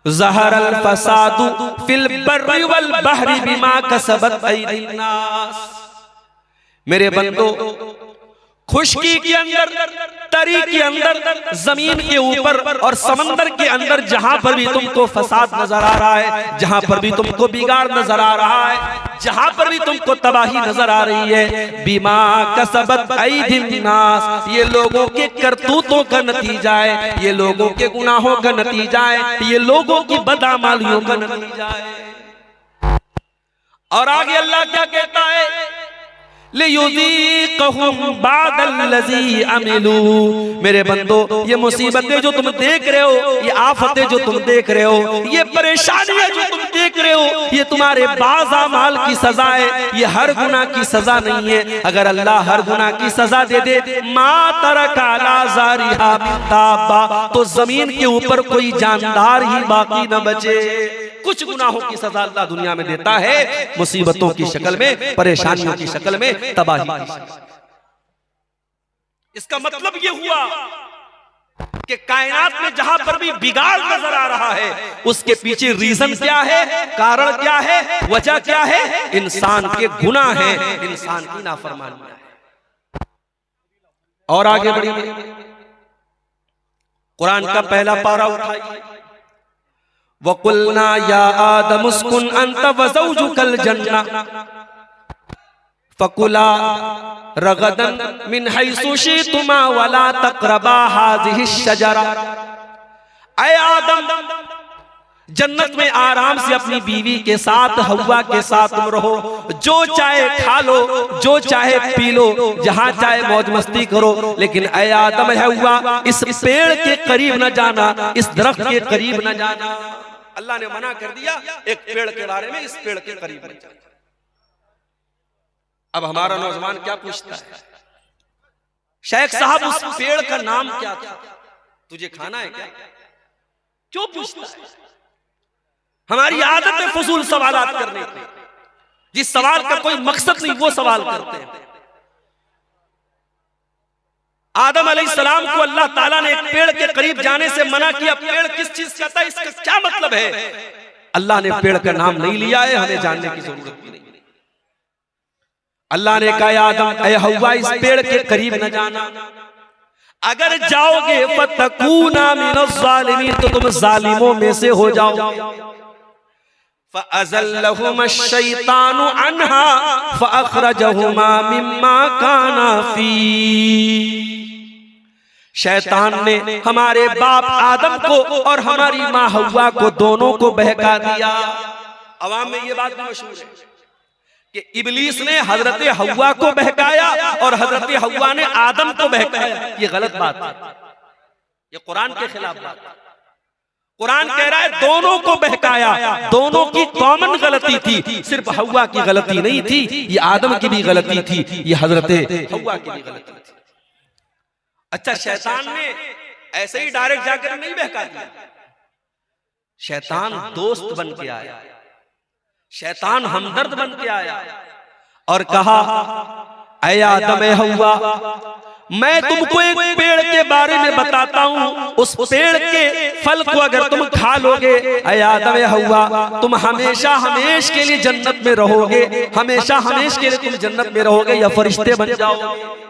ज़हरल फसादु fill बर्रि वल बहरि बिमा कसबत अयदीन नास। मेरे बंदो, खुशकी के अंदर, तरी के अंदर, जमीन के ऊपर और समंदर के अंदर जहां पर भी तुमको फसाद नजर आ रहा है, जहां पर भी तुमको बिगाड़ नजर आ रहा है, जहां पर भी तुमको तबाही नजर आ रही है, बिमा कसबत अयदीन नास, ये लोगों के करतूतों का नतीजा है, ये लोगों के गुनाहों का नतीजा है, ये लोगों की बदअमालियों का नतीजा है। और आगे अल्लाह क्या कहता है, लियुज़ीक़हुम बादल्लज़ी अमिलू। मेरे बंदो, ये मुसीबतें जो तुम देख रहे हो, ये आफतें जो तुम देख रहे हो, ये परेशानियां जो तुम देख रहे हो, ये तुम्हारे बाज़ अमाल की सजा है, ये हर गुनाह की सजा नहीं है। अगर अल्लाह हर गुनाह की सजा दे दे, मा तरका अला ज़ारिहा मिन दाब्बा, तो जमीन के ऊपर कोई जानदार ही बाकी न बचे। कुछ गुनाहों की सजा अल्लाह दुनिया में देता है, मुसीबतों की शक्ल में, परेशानियों की शक्ल में, तबाही की शक्ल में। इसका मतलब यह हुआ कि कायनात में जहां पर भी बिगाड़ नजर आ रहा है, उसके पीछे रीजन क्या है, कारण क्या है, वजह क्या है? इंसान के गुनाह है, इंसान की नाफरमानी है। और आगे बढ़िए, कुरान का पहला पारा उठाइए। वकुलना या आदम उस्कुन अंत व ज़ौजुकल जन्ना फकुला रगदन मिन हैसु शि'तुमा वला तक़रबा हाज़िहि शजरा। ऐ आदम, जन्नत में आराम से अपनी बीवी के साथ, हव्वा के साथ तुम रहो, जो चाहे खा लो, जो चाहे पी लो, जहां चाहे मौज मस्ती करो, लेकिन ऐ आदम है हव्वा, इस पेड़ के करीब न जाना, इस दरख्त के करीब न जाना। अल्लाह ने मना कर दिया एक पेड़ के बारे में, इस पेड़ के करीब मत जाना। अब हमारा नौजवान क्या पूछता है, शेख साहब उस पेड़ का नाम क्या था, तुझे खाना है क्या? क्यों पूछता है? हमारी आदत है फजूल सवालात करने की, जिस सवाल का कोई मकसद नहीं वो सवाल करते हैं। आदम अलैहिस्सलाम को अल्लाह ताला ने एक पेड़ के करीब जाने से मना किया। पेड़ किस चीज का था, इसका क्या मतलब है? अल्लाह ने पेड़ का नाम नहीं लिया है, हमें जानने की जरूरत भी नहीं। अल्लाह ने कहा आदम ए हव्वा, इस पेड़ के करीब न जाना, अगर जाओगे फतकूना मिनज़्ज़ालिमीन, तो तुम जालिमों में से हो जाओगे। फ़अज़ल्लहुमा अश-शैतानु अन्हा फ़अख़रजहुमा मिम्मा काना फ़ी। शैतान ने हमारे बाप आदम को और हमारी माँ हव्वा को दोनों को बहका दिया। अवाम में ये बात भी मशहूर है कि इब्लीस ने हजरत हव्वा को बहकाया और हजरत हव्वा ने आदम को बहकाया। ये गलत बात है, ये कुरान के खिलाफ बात है। कुरान कह रहा है दोनों को बहकाया, दोनों की कॉमन गलती थी, सिर्फ हव्वा की गलती नहीं थी, ये आदम की भी गलती थी, ये हजरत हव्वा की भी गलती थी। अच्छा, शैतान ने ऐसे ही डायरेक्ट जाकर नहीं बहका दिया, शैतान दोस्त बन के आया, शैतान हमदर्द बन के आया और कहा ऐ आदम ए हव्वा, मैं तुमको एक पेड़ के बारे में बताता हूँ, उस पेड़ के फल को अगर तुम खा लोगे, ऐ आदम ए हव्वा, तुम हमेशा हमेश के लिए जन्नत में रहोगे, हमेशा हमेश के लिए तुम जन्नत में रहोगे या फरिश्ते बन जाओगे।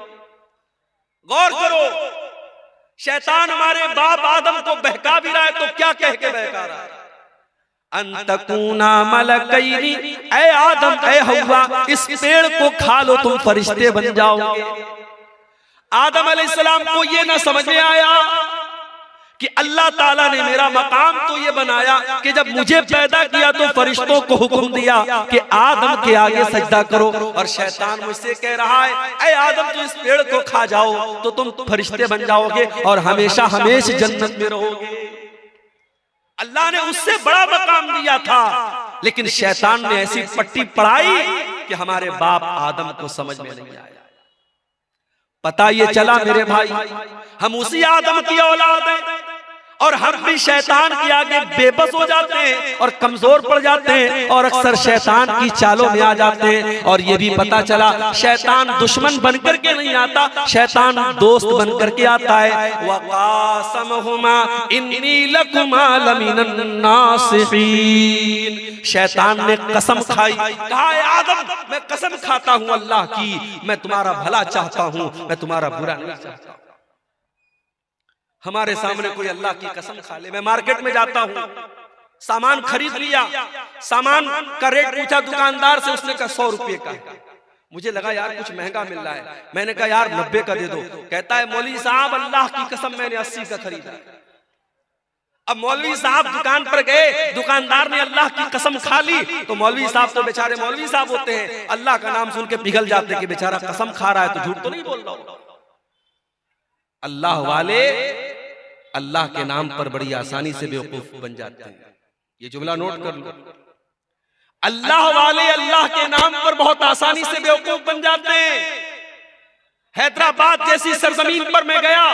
गौर करो, शैतान हमारे बाप आदम को बहका भी रहा है तो क्या कह के बहका रहा है? अंतकूना मलकैनी, ऐ आदम ऐ हव्वा, इस पेड़ को खा लो तुम फरिश्ते बन जाओगे। आदम अलैहिस्सलाम को ये ना समझ में आया कि अल्लाह ताला ने मेरा मकाम तो ये बनाया कि जब मुझे पैदा किया तो फरिश्तों को हुक्म दिया कि आदम के आगे सजदा करो, और शैतान मुझसे कह रहा है ऐ आदम तू इस पेड़ को खा जाओ तो तुम फरिश्ते बन जाओगे और हमेशा हमेशा जन्नत में रहोगे। अल्लाह ने उससे बड़ा मकाम दिया था, लेकिन शैतान ने ऐसी पट्टी पढ़ाई कि हमारे बाप आदम को समझ में नहीं आया। पता ये चला मेरे भाई, हम उसी आदम की औलाद हैं, और हम भी शैतान के आगे बेबस हो जाते हैं और कमजोर पड़ जाते हैं और अक्सर शैतान की चालों में आ जाते हैं। और ये भी पता चला शैतान दुश्मन बनकर के नहीं आता, शैतान दोस्त बनकर के आता है। वक़ासमहुमा इन्नी लकुमा लमिनन नासिहीन, शैतान ने कसम खाई, कहा आदम मैं कसम खाता हूं अल्लाह की, मैं तुम्हारा भला चाहता हूं, मैं तुम्हारा बुरा नहीं चाहता। हमारे सामने कोई अल्लाह की कसम खा ले। मैं मार्केट में जाता हूं, सामान खरीद लिया, सामान का रेट पूछा दुकानदार से, उसने कहा 100 रुपए का है। मुझे लगा यार कुछ महंगा मिल रहा है, मैंने कहा यार 90 का दे दो। कहता है मौलवी साहब अल्लाह की कसम मैंने 80 का खरीदा। अब मौलवी साहब दुकान पर गए, दुकानदार ने अल्लाह की कसम खा ली, तो मौलवी साहब तो बेचारे मौलवी साहब होते हैं, अल्लाह का नाम सुन के पिघल जाते कि बेचारा कसम खा रहा है तो झूठ तो नहीं बोल रहा। अल्लाह वाले अल्लाह के नाम पर बड़ी आसानी से बेवकूफ बन जाते हैं। ये जुमला नोट कर लो, अल्लाह वाले अल्लाह के नाम पर बहुत आसानी से बेवकूफ बन जाते हैं। हैदराबाद जैसी सरजमीन पर मैं गया,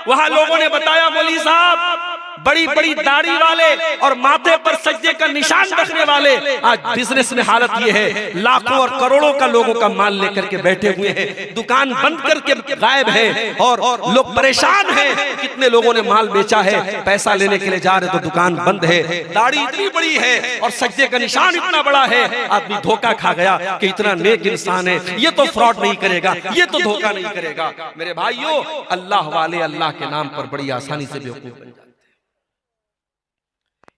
वहां लोगों ने बताया मौलवी साहब बड़ी बड़ी दाढ़ी वाले और माथे पर सज्जे का निशान रखने वाले आज बिजनेस में हालत ये है, लाखों और करोड़ों का लोगों का माल लेकर के बैठे हुए हैं, दुकान बंद करके गायब है और लोग परेशान हैं। कितने लोगों ने माल बेचा है, पैसा लेने के लिए जा रहे तो दुकान बंद है, दाढ़ी इतनी बड़ी है और सज्जे का निशान इतना बड़ा है। आदमी धोखा खा गया कि इतना नेक इंसान है, ये तो फ्रॉड नहीं करेगा, ये तो धोखा नहीं करेगा। मेरे भाइयों अल्लाह वाले अल्लाह के नाम पर बड़ी आसानी से बेवकूफ बन जाते।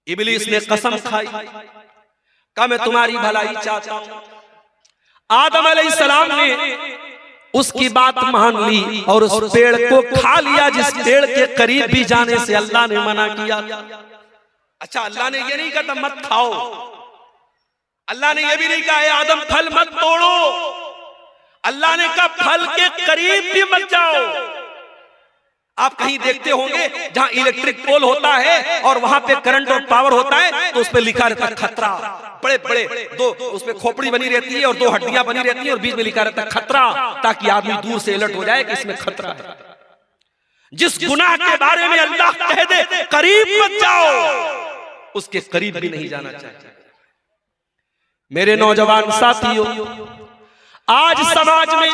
इब्लीस ने कसम खाई, कहा मैं तुम्हारी भलाई चाहता हूं। आदम अलैहिस्सलाम ने उसकी बात मान ली और उस पेड़ को खा लिया जिस पेड़ के करीब भी जाने से अल्लाह ने मना किया। अच्छा, अल्लाह ने ये नहीं कहा मत खाओ, अल्लाह ने ये भी नहीं कहा आदम फल मत तोड़ो, अल्लाह ने कहा फल के करीब भी मत जाओ। आप कहीं देखते होंगे जहां इलेक्ट्रिक पोल होता है और वहां पे करंट और पावर होता है तो उस पे लिखा रहता है खतरा, बड़े बड़े दो उसमें खोपड़ी बनी रहती है और 2 हड्डियां बनी रहती है और बीच में लिखा रहता है खतरा, ताकि आदमी दूर से अलर्ट हो जाए कि इसमें खतरा है। जिस गुनाह के बारे में अल्लाह कह दे करीब मत जाओ, उसके करीब भी नहीं जाना चाहिए। मेरे नौजवान साथियों, आज समाज में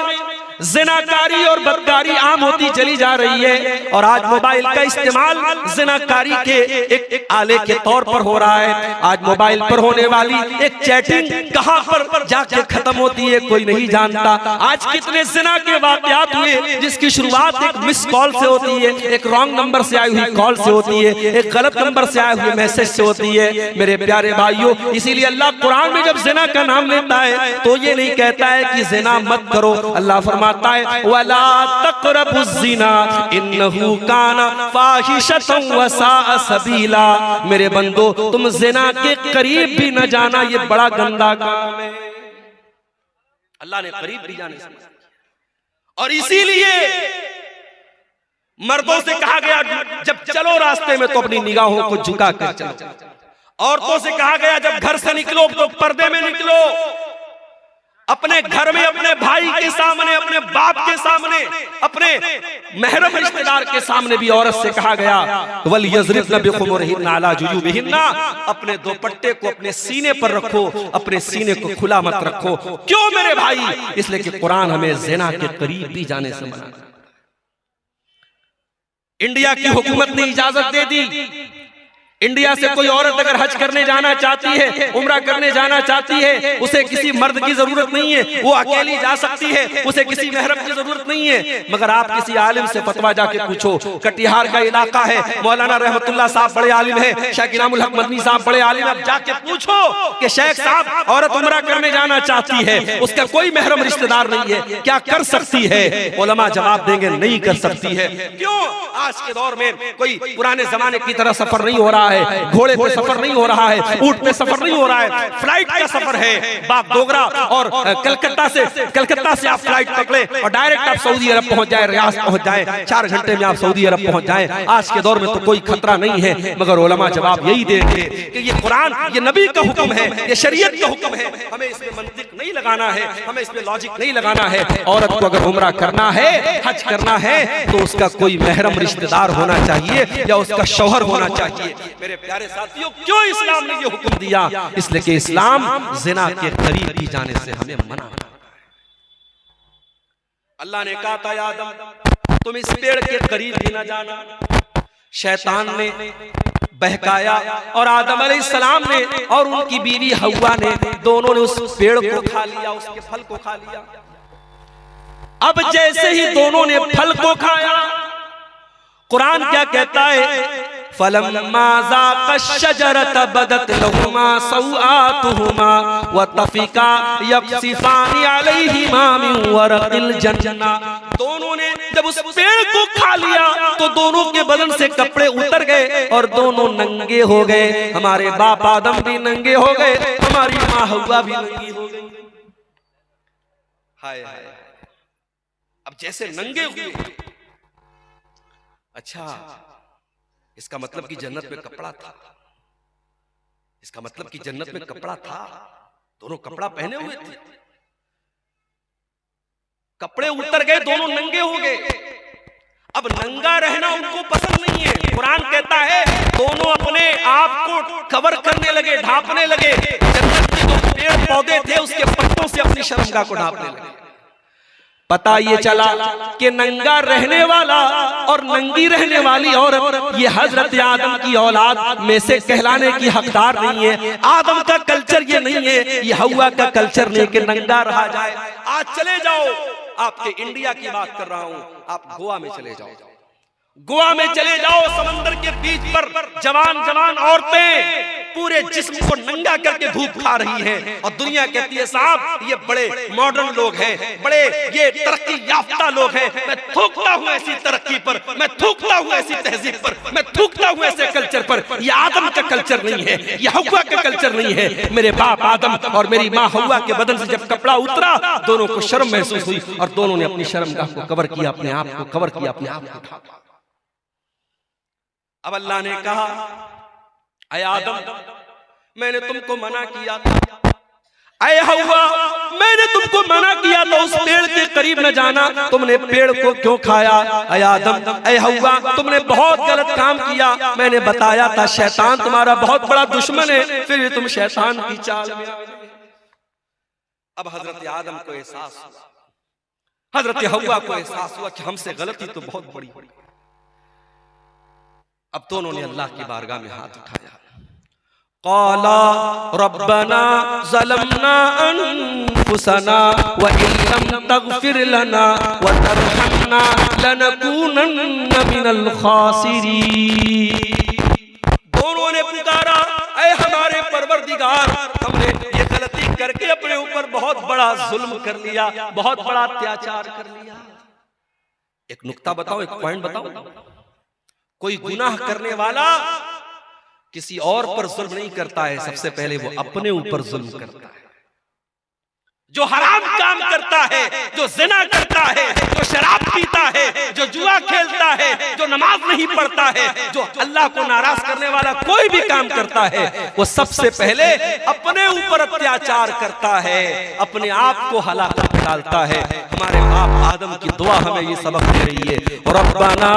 ज़िनाकारी और बदकारी आम होती चली जा रही है और आज मोबाइल का इस्तेमाल ज़िनाकारी के एक आले के तौर पर हो रहा है। आज मोबाइल पर होने वाली एक चैटिंग कहां पर जाके खत्म होती है कोई नहीं जानता। आज कितने ज़िना के वाक़यात हुए जिसकी शुरुआत एक मिस कॉल से होती है, एक रॉन्ग नंबर से आई हुई कॉल से होती है, एक गलत नंबर से आए हुए मैसेज से होती है। मेरे प्यारे भाइयों, इसीलिए अल्लाह कुरान में जब ज़िना का नाम लेता है तो ये नहीं कहता है कि ज़िना मत करो, अल्लाह फरमाता है वला तक़रबुज़्ज़िना इन्नहु काना फ़ाहिशतन व साअ सबीला। मेरे बंदो तुम ज़िना के करीब भी न जाना, ये बड़ा गंदा काम है। अल्लाह ने करीब भी जाने से, और इसीलिए मर्दों से कहा गया जब चलो रास्ते में तो अपनी निगाहों को झुका कर चलो। औरतों से कहा गया जब घर से निकलो तो पर्दे में निकलो। अपने घर में अपने भाई के सामने, अपने बाप के सामने, अपने महरम रिश्तेदार के सामने भी औरत से कहा गया वल यज़रिबन बिखुमुरिहिन्ना अला जुयूबिहिन्ना, अपने दुपट्टे को अपने सीने पर रखो, अपने सीने को खुला मत रखो। क्यों मेरे भाई? इसलिए कि कुरान हमें ज़िना के करीब भी जाने से मना। इंडिया की हुकूमत ने इजाजत दे दी, इंडिया से कोई औरत अगर हज करने जाना चाहती है, उम्रा करने जाना चाहती है, उसे किसी मर्द की जरूरत नहीं है, वो अकेली जा सकती है, उसे किसी महरम की जरूरत नहीं है। मगर आप किसी आलिम से फतवा जाके पूछो, कटिहार का इलाका है, मौलाना रहमतुल्लाह साहब बड़े आलिम है, शेख इनामुल हक मदनी साहब बड़े आलिम, आप जाके पूछो कि शेख साहब औरत उम्रा करने जाना चाहती है, उसका कोई महरम रिश्तेदार नहीं है, क्या कर सकती है? उलमा जवाब देंगे नहीं कर सकती है। क्यों? आज के दौर में कोई पुराने जमाने की तरह सफर नहीं हो रहा रहा है, घोड़े पे सफर नहीं हो रहा है, ऊंट पे सफर नहीं हो रहा है, फ्लाइट का सफर है। बागडोगरा और कलकत्ता से आप फ्लाइट पकड़े और डायरेक्ट आप सऊदी अरब पहुंच जाए, रियाद पहुंच जाए, 4 घंटे में आप सऊदी अरब पहुंच जाए। आज के दौर में तो कोई खतरा नहीं है, मगर उलमा जवाब यही देते कि ये कुरान, ये नबी का हुक्म है, ये शरीयत का हुक्म है, हमें इसमें मंतिक नहीं लगाना है, हमें इसमें लॉजिक नहीं लगाना है। औरत को अगर उम्रा करना है, हज करना है, तो उसका कोई महरम रिश्तेदार होना चाहिए या उसका शौहर होना चाहिए। मेरे प्यारे साथियों, क्यों इस्लाम ने ये हुक्म दिया? इसलिए कि इस्लाम जिना के करीब भी जाने से हमें मना करता है। अल्लाह ने कहा था, आदम तुम इस पेड़ के करीब भी ना जाना। शैतान ने बहकाया और आदम अलैहिस्सलाम ने और उनकी बीवी हव्वा ने, दोनों ने उस पेड़ को खा लिया, उसके फल को खा लिया। अब जैसे ही दोनों ने फल को खाया, कुरान क्या कहता है? फलम्मा ज़ाक़ा शजरत बदत लहुमा सौआतुहुमा व तफ़िका यक़सिफ़ानी अलैहिमा मिन वरक़िल जन्ना। दोनों ने जब उस पेड़ को खा लिया तो दोनों के बदन से कपड़े उतर गए और दोनों नंगे हो गए। हमारे बाप आदम भी नंगे हो गए, हमारी माँ हव्वा भी नंगी हो गई। हाय हाय, अब जैसे नंगे हुए, अच्छा इसका मतलब कि जन्नत में कपड़ा था, इसका मतलब कि जन्नत में कपड़ा था, दोनों कपड़ा पहने हुए थे, कपड़े उतर गए, दोनों नंगे हो गए। अब नंगा रहना उनको पसंद नहीं है। कुरान कहता है दोनों अपने आप को कवर करने लगे, ढांपने लगे। जन्नत के जो पेड़ पौधे थे उसके पत्तों से अपनी शर्मगाह को ढांपने लगे। पता ये चला कि नंगा रहने वाला और नंगी रहने वाली औरत ये हजरत आदम की औलाद में से कहलाने की हकदार नहीं है। आदम का कल्चर ये नहीं है, ये हव्वा का कल्चर नहीं कि नंगा रहा जाए। आज चले जाओ, आपके इंडिया की बात कर रहा हूं, आप गोवा में चले जाओ, गोवा में चले जाओ, समंदर के बीच पर जवान जवान औरतें पूरे जिस्म को नंगा करके धूप खा रही हैं और दुनिया कहती है साहब ये बड़े मॉडर्न लोग हैं, बड़े ये तरक्की याफ्ता लोग हैं। मैं थूकता हूं ऐसी तरक्की पर, मैं थूकता हूं ऐसी तहजीब पर, मैं थूकता हूं ऐसे कल्चर पर। ये आदम का कल्चर नहीं है, ये हव्वा का कल्चर नहीं है। मेरे बाप आदम और मेरी माँ हव्वा के बदन से जब कपड़ा उतरा, दोनों को शर्म महसूस हुई और दोनों ने अपनी शर्मगाह को कवर किया, अपने आप को कवर किया, अपने आप को ढांका। अब अल्लाह ने कहा, ऐ आदम मैंने तुमको मना किया था, ऐ हव्वा मैंने तुमको मना किया था उस पेड़ के करीब न जाना, तुमने पेड़ को क्यों खाया? ऐ आदम, ऐ हव्वा तुमने बहुत गलत काम किया। मैंने बताया था शैतान तुम्हारा बहुत बड़ा दुश्मन है, फिर भी तुम शैतान की चाल में आ गए। अब हजरत आदम को एहसास हुआ, हजरत हव्वा को एहसास हुआ कि हमसे गलती तो बहुत बड़ी हुई। अब दोनों ने अल्लाह की बारगाह में हाथ उठाया। क़ाला रब्बना ज़लमना अनफुसना व इल्लम तग़फिर लना व तरहमना लनकूनन्न मिनल ख़ासिरीन। दोनों ने पुकारा, ऐ हमारे परवरदिगार, हमने ये गलती करके अपने ऊपर बहुत बड़ा जुल्म कर लिया, बहुत बड़ा अत्याचार कर लिया। एक नुक्ता बताओ, एक पॉइंट बताओ, कोई गुनाह करने वाला किसी और पर जुल्म नहीं करता है, सबसे पहले वो अपने ऊपर जुल्म करता है। जो हराम काम करता है, जो जिना करता है, जो शराब पीता है, जो जुआ खेलता है, जो नमाज नहीं पढ़ता है, जो अल्लाह को नाराज करने वाला कोई भी काम करता है, वो सबसे पहले अपने ऊपर अत्याचार करता है, अपने आप को हलाकत में डालता है। हमारे बाप आदम की दुआ हमें ये सबक दे रही है, रब्बना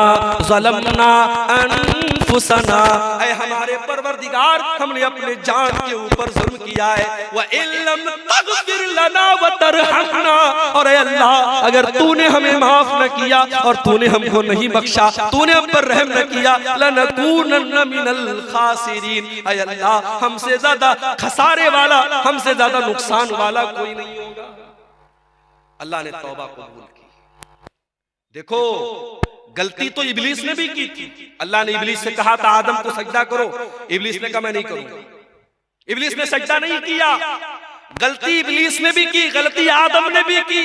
ज़लमना अनफुसना, ऐ हमारे परवरदिगार हमने अपने जान के ऊपर जुल्म किया है, व इल्लम तग़फिर लना व तरहमना, और ऐ अल्लाह अगर तूने हमें माफ न किया और तूने हमको नहीं बख्शा, तूने हम पर रहम न किया, लनकूनन्न मिनल खासिरीन, ऐ अल्लाह हमसे ज्यादा खसारे वाला, हमसे ज्यादा नुकसान वाला कोई नहीं होगा। अल्लाह ने तौबा कबूल की। देखो गलती तो इब्लीस ने भी की थी। अल्लाह ने इब्लीस से कहा था आदम को सजदा करो, इब्लीस ने कहा मैं नहीं करूंगा। इब्लीस ने सजदा नहीं किया। गलती इब्लीस ने भी की, गलती आदम ने भी की।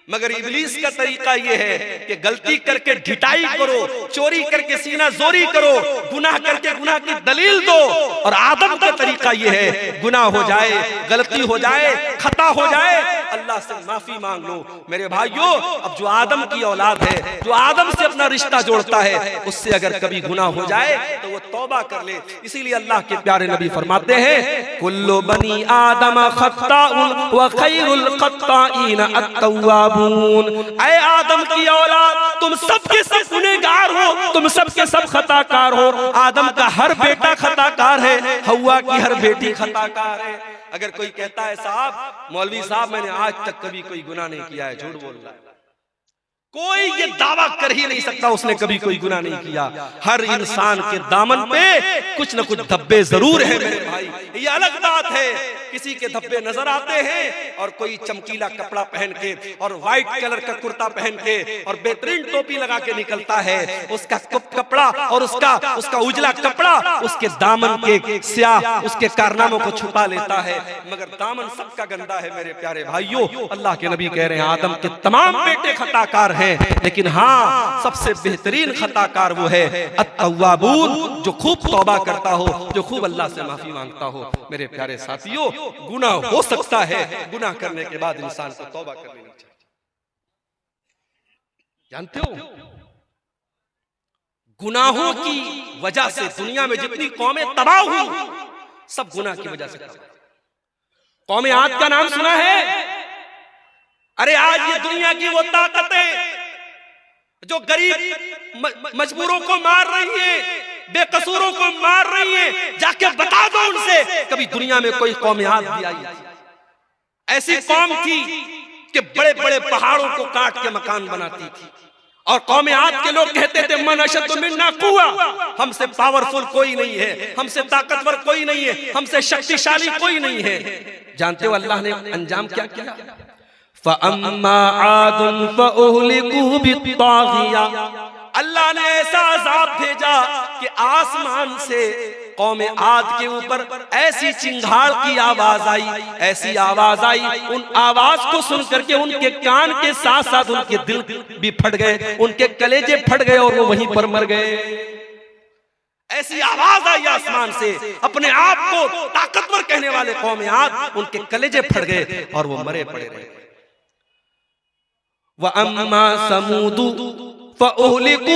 मगर इब्लीस का तरीका यह है कि गलती करके ढिठाई करो, चोरी करके सीना जोरी करो, गुनाह करके गुनाह की दलील दो। और आदम का तरीका यह है, गुनाह हो जाए, गलती हो जाए, खता हो जाए, अल्लाह से माफी मांग लो। मेरे भाइयों, अब जो आदम की औलाद है, जो आदम से अपना रिश्ता जोड़ता है, उससे अगर कभी गुनाह हो जाए तो वो तौबा कर ले। इसीलिए अल्लाह के प्यारे नबी फरमाते हैं, कुल्लु बनी आदम खत्ताउन व खैरुल खत्ताइन अत-तव्वाबून। ऐ आदम की औलाद, तुम सबके सब गुनहगार हो, तुम सबके सब खताकार हो। आदम का हर बेटा खताकार है, हव्वा की हर बेटी खताकार है। अगर कोई कहता है साहब, मौलवी साहब मैंने आज तक कभी कोई गुनाह नहीं किया है, झूठ बोल रहा है। कोई ये दावा कर ही नहीं सकता उसने कभी कोई गुनाह नहीं किया। हर इंसान के दामन पे कुछ न कुछ धब्बे जरूर है मेरे भाई। ये अलग बात है, किसी के धब्बे नजर आते हैं और कोई चमकीला कपड़ा पहन के और व्हाइट कलर का कुर्ता पहन के और बेहतरीन टोपी लगा के निकलता है, उसका कपड़ा और उसका उजला कपड़ा उसके दामन के स्याह उसके कारनामों को छुपा लेता है। मगर दामन सबका गंदा है मेरे प्यारे भाइयों। अल्लाह के नबी कह रहे हैं, आदम के तमाम बेटे खताकार हैं, लेकिन हाँ, सबसे बेहतरीन खताकार वो है अत-तव्वाबून, जो खूब तौबा करता हो, जो खूब अल्लाह से माफी मांगता हो। मेरे प्यारे साथियों, गुनाह हो सकता है, गुनाह करने के बाद इंसान को तौबा कर लेनी चाहिए। जानते हो, गुनाहों की वजह से दुनिया में जितनी कौमें तबाह हुई, सब गुनाह की वजह से। कौमें आद का नाम सुना है? अरे आज ये दुनिया की वो ताकतें जो गरीब मजबूरों को मार रही है, बेकसूरों को मार रही है, जाके बता दो उनसे कभी दुनिया में कोई कौम आद भी आई? ऐसी कौम थी कि बड़े बड़े पहाड़ों को काट के मकान बनाती थी, और कौम आद के लोग कहते थे मन अशद्दु मिन्ना कुव्वा, हमसे पावरफुल कोई नहीं है, हमसे ताकतवर कोई नहीं है, हमसे शक्तिशाली कोई नहीं है। जानते हो अल्लाह ने अंजाम क्या किया? फ़अम्मा आदुन फ़उहलिकू बित्ताग़िया, अल्लाह ने ऐसा अज़ाब भेजा कि आसमान से कौम आद के ऊपर ऐसी चिंगाड़ की आवाज आई, ऐसी आवाज आई, उन आवाज को सुन करके उनके कान के साथ साथ उनके दिल भी फट गए, उनके कलेजे फट गए और वो वहीं पर मर गए। ऐसी आवाज आई आसमान से, अपने आप को ताकतवर कहने वाले कौम आद, उनके कलेजे फट गए और वो मरे पड़े रहे। व अम्मा समूदु फ़उहलिकू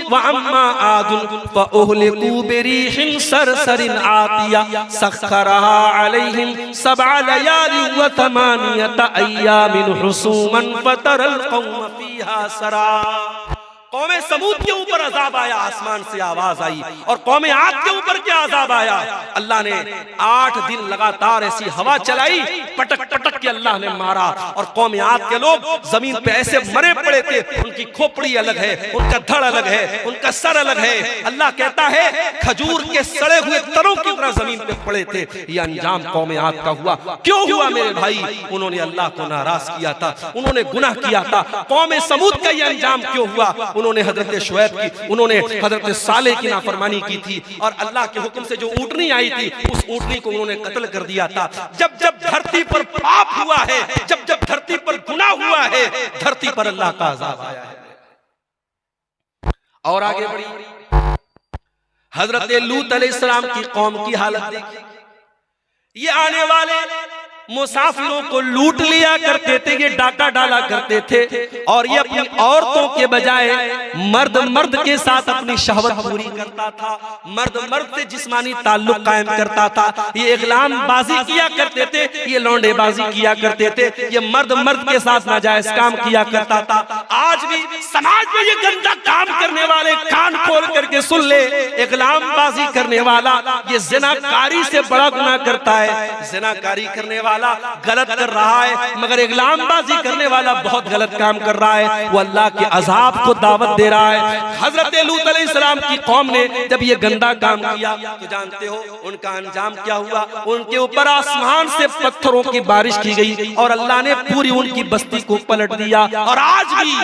व अम्मा आदुन फ़उहलिकू बिरीहिन सरसरिन आतिया सख्खरहा अलैहिम सबअ लयालिन व थमानियत अय्यामिन हुसूमन फतरल कौम फीहा सरा। कौमे समूद के ऊपर अजाब आया, आसमान से आवाज आई, और कौमे आद के ऊपर क्या अजाब आया? अल्लाह ने 8 दिन लगातार ऐसी हवा चलाई, पटक पटक के अल्लाह ने मारा, और कौमे आद के लोग जमीन पे ऐसे मरे पड़े थे, उनकी खोपड़ी अलग है, उनका धड़ अलग है, उनका सर अलग है। अल्लाह कहता है खजूर के सड़े हुए तरों की तरह जमीन पे पड़े थे। ये अंजाम कौमे आद का हुआ। क्यों हुआ मेरे भाई? उन्होंने अल्लाह को नाराज किया था, उन्होंने गुनाह किया था। कौमे समूद का ये अंजाम क्यों हुआ? उन्होंने हजरत शुएब की, उन्होंने हजरत सालेह की नाफरमानी की थी, और अल्लाह के हुक्म से जो ऊँटनी आई थी उस ऊँटनी को उन्होंने कत्ल कर दिया था। जब जब धरती पर पाप हुआ है, जब जब धरती पर गुनाह हुआ है, धरती पर अल्लाह का अज़ाब आया है। और आगे बढ़ी, हजरत लूत अलैहिस्सलाम की कौम की हालत देखिए। ये आने वाले मुसाफिरों को लूट लिया करते थे, ये डाका डाला करते थे, और ये अपनी औरतों के बजाय मर्द मर्द के साथ अपनी शहवत पूरी करता था, मर्द मर्द से जिस्मानी ताल्लुक कायम करता था। ये इग़लाम बाजी किया करते थे, ये लौंडे बाजी किया करते थे, ये मर्द मर्द के साथ नाजायज काम किया करता था। आज भी समाज में ये गंदा काम करने वाले कान खोल करके सुन ले, इग़लाम बाजी करने वाला ये ज़िनाकारी से बड़ा गुनाह करता है। ज़िनाकारी करने वाला गलत कर रहा है, मगर इग़लामबाजी करने वाला बहुत गलत काम कर रहा है, वो अल्लाह के अजाब को दावत दे रहा है। हजरत लूत अलैहिस्सलाम की कौम ने जब ये गंदा काम किया तो जानते हो उनका अंजाम क्या हुआ? उनके ऊपर आसमान से पत्थरों की बारिश की गई और अल्लाह ने पूरी उनकी बस्ती को पलट दिया। और आज भी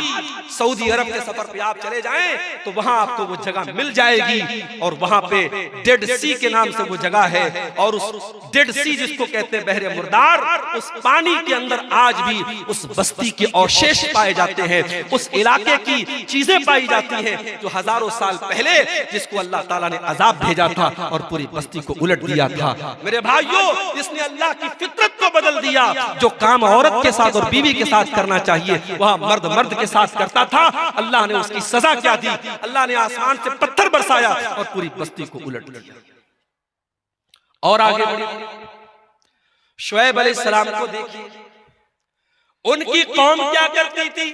सऊदी अरब के सफर पे आप चले जाएं तो वहां आपको वो जगह मिल जाएगी, और वहां पे डेड सी के नाम से वो जगह है, और उस डेड सी जिसको कहते हैं बहरे मुर्दा, बार उस पानी के अंदर आज भी उस बस्ती के अवशेष पाए जाते हैं, उस इलाके की चीजें पाई जाती हैं जो हजारों साल पहले जिसको अल्लाह ताला ने अजाब भेजा था और पूरी बस्ती को उलट दिया था। मेरे भाइयों, इसने अल्लाह की फितरत को बदल दिया। जो काम औरत के साथ और बीवी के साथ करना चाहिए वह मर्द मर्द के साथ करता था। अल्लाह ने उसकी सजा क्या दी? अल्लाह ने आसमान से पत्थर बरसाया और पूरी बस्ती को उलट दिया। और आगे शुएब अलैहिस्सलाम को देखिए, उनकी कौम क्या करती थी?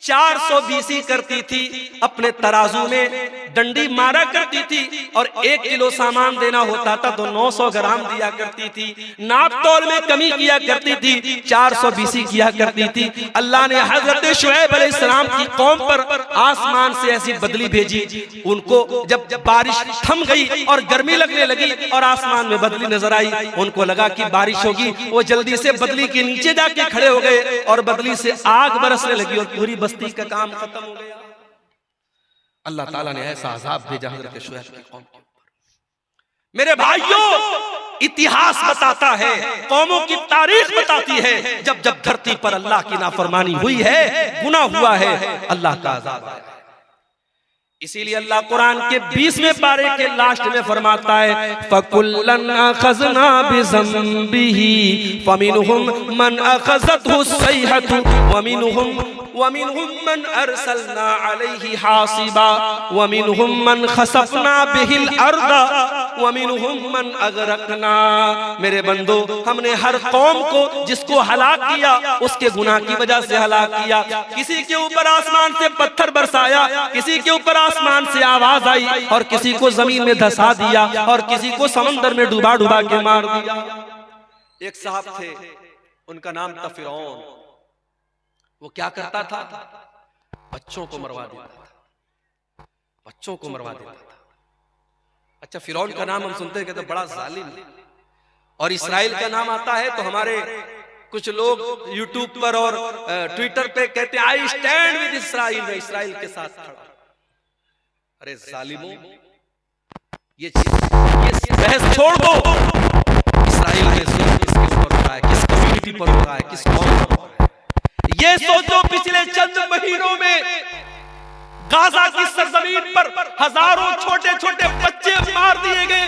420 करती थी, अपने तराजू में डंडी मारा करती थी और 1 किलो सामान देना होता था तो 900 ग्राम दिया करती थी। नाप तौल में कमी किया करती थी, 420 किया करती थी। अल्लाह ने हजरत शुएब अलैहिस्सलाम की कौम पर आसमान से ऐसी बदली भेजी, उनको जब बारिश थम गई और गर्मी लगने लगी और आसमान में बदली नजर आई, उनको लगा कि बारिश होगी। वो जल्दी से बदली के नीचे जाके खड़े हो गए और बदली से आग बरसने लगी और पूरी बस्ती का काम खत्म हो गया। अल्लाह ताला ने ऐसा अजाब भेजा हजरत शुएब की कौम के ऊपर। मेरे भाइयों, इतिहास बताता है, कौमों की तारीख बताती है, जब जब धरती पर अल्लाह की नाफरमानी हुई है, गुनाह हुआ है, अल्लाह का अजाब आया। इसीलिए अल्लाह कुरान के 20वें पारे के लास्ट में फरमाता है, फकुल्लन अखज़ना बिज़ंबिही फमिनहुम मन अखज़तहु सयहतु वमिनहुम मन अरसलना अलैहि हासिबा वमिनहुम मन खसफना बिहिल अर्दा वमिनहुम मन अगरकना। मेरे बंदो, हमने हर कौम को जिसको हलाक किया उसके गुनाह की वजह से हलाक किया। किसी के ऊपर आसमान से पत्थर बरसाया, किसी के ऊपर आसमान से आवाज आई और किसी को जमीन में धंसा दिया और किसी को समंदर में डुबा डुबा के मार दिया। एक साहब थे, उनका नाम था फिरौन। वो क्या करता था? बच्चों को मरवा देता था, बच्चों को मरवा देता था। अच्छा, फिरौन का नाम हम सुनते हैं, कहते बड़ा जालिम, और इस्राइल का नाम आता है तो हमारे कुछ लोग यूट्यूब पर और ट्विटर पे कहते हैं आई स्टैंड विद इस्राइल, में इस्राइल के साथ खड़ा। अरे जालिमों, ये बहस छोड़ दो। इस्राइल में जुल्म किसके ऊपर हो रहा है? किस कम्युनिटी पर हो रहा है? किस कौम पर हो रहा है? ये सोचो, पिछले चंद महीनों में गाजा की सरजमीन पर हजारों छोटे छोटे बच्चे मार दिए गए।